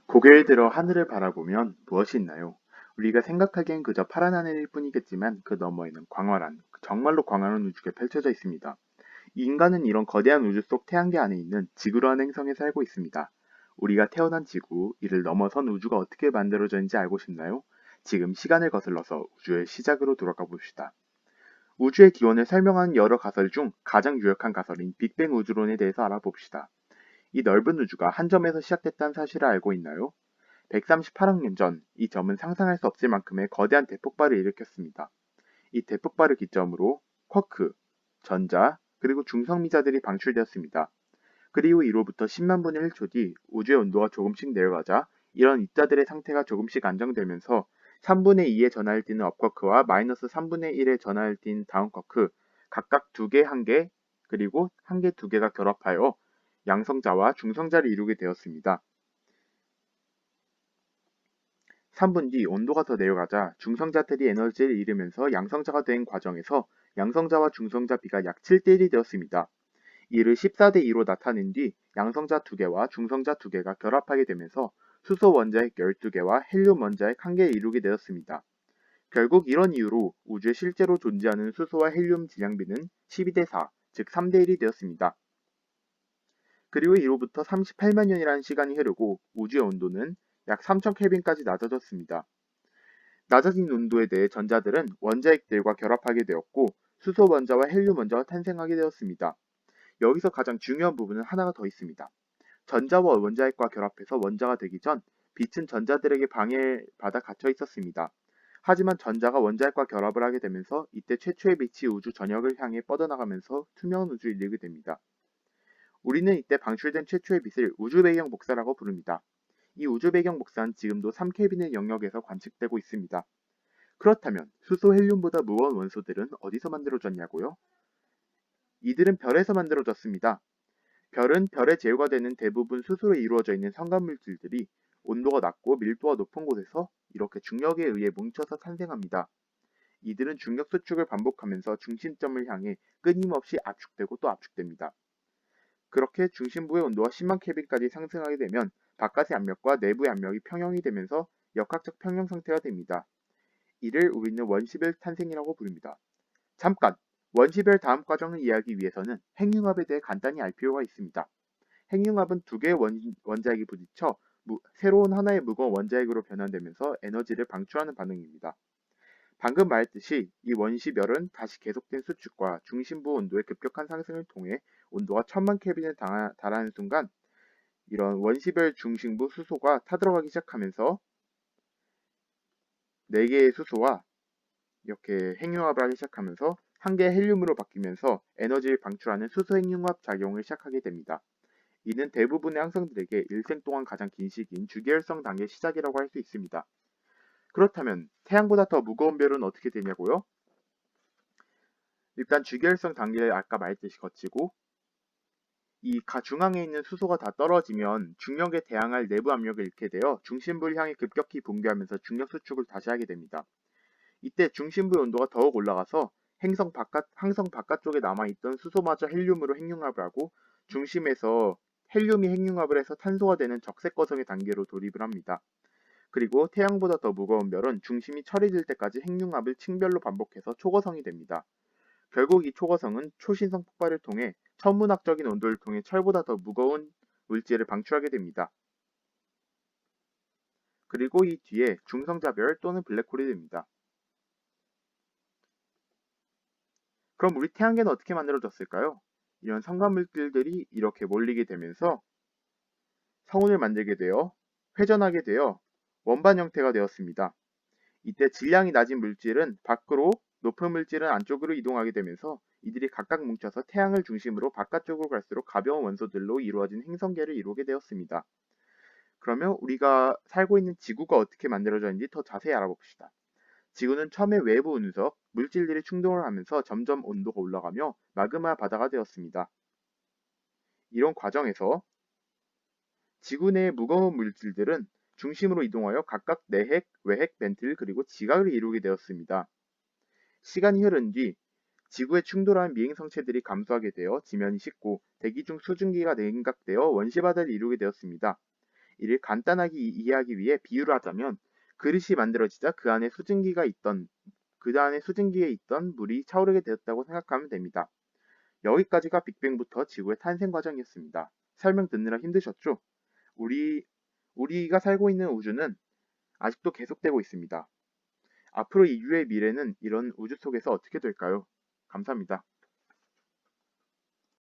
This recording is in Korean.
고개를 들어 하늘을 바라보면 무엇이 있나요? 우리가 생각하기엔 그저 파란 하늘일 뿐이겠지만 그 너머에는 광활한, 정말로 광활한 우주가 펼쳐져 있습니다. 이 인간은 이런 거대한 우주 속 태양계 안에 있는 지구라는 행성에 살고 있습니다. 우리가 태어난 지구, 이를 넘어선 우주가 어떻게 만들어졌는지 알고 싶나요? 지금 시간을 거슬러서 우주의 시작으로 돌아가 봅시다. 우주의 기원을 설명하는 여러 가설 중 가장 유력한 가설인 빅뱅 우주론에 대해서 알아봅시다. 이 넓은 우주가 한 점에서 시작됐다는 사실을 알고 있나요? 138억 년 전, 이 점은 상상할 수 없을 만큼의 거대한 대폭발을 일으켰습니다. 이 대폭발을 기점으로 쿼크, 전자, 그리고 중성미자들이 방출되었습니다. 그리고 이로부터 10만 분의 1초 뒤 우주의 온도가 조금씩 내려가자 이런 입자들의 상태가 조금씩 안정되면서 3분의 2의 전하를 띠는 업쿼크와 마이너스 3분의 1의 전하를 띤 다운쿼크, 각각 2개, 1개, 그리고 1개, 2개가 결합하여 양성자와 중성자를 이루게 되었습니다. 3분 뒤 온도가 더 내려가자 중성자들이 에너지를 잃으면서 양성자가 된 과정에서 양성자와 중성자 비가 약 7대1이 되었습니다. 이를 14대2로 나타낸 뒤 양성자 2개와 중성자 2개가 결합하게 되면서 수소 원자핵 12개와 헬륨 원자핵 1개를 이루게 되었습니다. 결국 이런 이유로 우주에 실제로 존재하는 수소와 헬륨 질량비는 12대4, 즉 3대1이 되었습니다. 그리고 이로부터 38만 년이라는 시간이 흐르고 우주의 온도는 약 3000켈빈까지 낮아졌습니다. 낮아진 온도에 대해 전자들은 원자핵들과 결합하게 되었고 수소 원자와 헬륨 원자가 탄생하게 되었습니다. 여기서 가장 중요한 부분은 하나가 더 있습니다. 전자와 원자핵과 결합해서 원자가 되기 전 빛은 전자들에게 방해받아 갇혀 있었습니다. 하지만 전자가 원자핵과 결합을 하게 되면서 이때 최초의 빛이 우주 전역을 향해 뻗어나가면서 투명한 우주를 이루게 됩니다. 우리는 이때 방출된 최초의 빛을 우주 배경 복사라고 부릅니다. 이 우주 배경 복사는 지금도 3켈빈의 영역에서 관측되고 있습니다. 그렇다면 수소 헬륨보다 무거운 원소들은 어디서 만들어졌냐고요? 이들은 별에서 만들어졌습니다. 별은 별의 제후가 되는 대부분 수소로 이루어져 있는 성간물질들이 온도가 낮고 밀도가 높은 곳에서 이렇게 중력에 의해 뭉쳐서 탄생합니다. 이들은 중력 수축을 반복하면서 중심점을 향해 끊임없이 압축되고 또 압축됩니다. 그렇게 중심부의 온도가 10만 켈빈까지 상승하게 되면 바깥의 압력과 내부의 압력이 평형이 되면서 역학적 평형 상태가 됩니다. 이를 우리는 원시별 탄생이라고 부릅니다. 잠깐! 원시별 다음 과정을 이해하기 위해서는 핵융합에 대해 간단히 알 필요가 있습니다. 핵융합은 두 개의 원자핵이 부딪혀 새로운 하나의 무거운 원자핵으로 변환되면서 에너지를 방출하는 반응입니다. 방금 말했듯이 이 원시별은 다시 계속된 수축과 중심부 온도의 급격한 상승을 통해 온도가 1000만 켈빈에 달하는 순간 이런 원시별 중심부 수소가 타들어가기 시작하면서 4개의 수소와 이렇게 핵융합을 하기 시작하면서 한 개의 헬륨으로 바뀌면서 에너지를 방출하는 수소 핵융합 작용을 시작하게 됩니다. 이는 대부분의 항성들에게 일생 동안 가장 긴 시기인 주기율성 단계의 시작이라고 할 수 있습니다. 그렇다면 태양보다 더 무거운 별은 어떻게 되냐고요? 일단 주기율성 단계를 아까 말했듯이 거치고 이 중앙에 있는 수소가 다 떨어지면 중력에 대항할 내부 압력을 잃게 되어 중심부를 향해 급격히 붕괴하면서 중력 수축을 다시 하게 됩니다. 이때 중심부의 온도가 더욱 올라가서 항성 바깥쪽에 남아있던 수소마저 헬륨으로 핵융합을 하고 중심에서 헬륨이 핵융합을 해서 탄소가 되는 적색거성의 단계로 돌입을 합니다. 그리고 태양보다 더 무거운 별은 중심이 철이 들 때까지 핵융합을 층별로 반복해서 초거성이 됩니다. 결국 이 초거성은 초신성 폭발을 통해 천문학적인 온도를 통해 철보다 더 무거운 물질을 방출하게 됩니다. 그리고 이 뒤에 중성자별 또는 블랙홀이 됩니다. 그럼 우리 태양계는 어떻게 만들어졌을까요? 이런 성간물질들이 이렇게 몰리게 되면서 성운을 만들게 되어 회전하게 되어 원반 형태가 되었습니다. 이때 질량이 낮은 물질은 밖으로, 높은 물질은 안쪽으로 이동하게 되면서 이들이 각각 뭉쳐서 태양을 중심으로 바깥쪽으로 갈수록 가벼운 원소들로 이루어진 행성계를 이루게 되었습니다. 그러면 우리가 살고 있는 지구가 어떻게 만들어졌는지 더 자세히 알아봅시다. 지구는 처음에 외부 운석, 물질들이 충돌을 하면서 점점 온도가 올라가며 마그마 바다가 되었습니다. 이런 과정에서 지구 내의 무거운 물질들은 중심으로 이동하여 각각 내핵, 외핵, 멘틀, 그리고 지각을 이루게 되었습니다. 시간이 흐른 뒤 지구에 충돌한 미행 성체들이 감소하게 되어 지면이 식고 대기 중 수증기가 냉각되어 원시바다를 이루게 되었습니다. 이를 간단하게 이해하기 위해 비유를 하자면 그릇이 만들어지자 그 안에 수증기에 있던 물이 차오르게 되었다고 생각하면 됩니다. 여기까지가 빅뱅부터 지구의 탄생 과정이었습니다. 설명 듣느라 힘드셨죠? 우리, 우리가 살고 있는 우주는 아직도 계속되고 있습니다. 앞으로 인류의 미래는 이런 우주 속에서 어떻게 될까요? 감사합니다.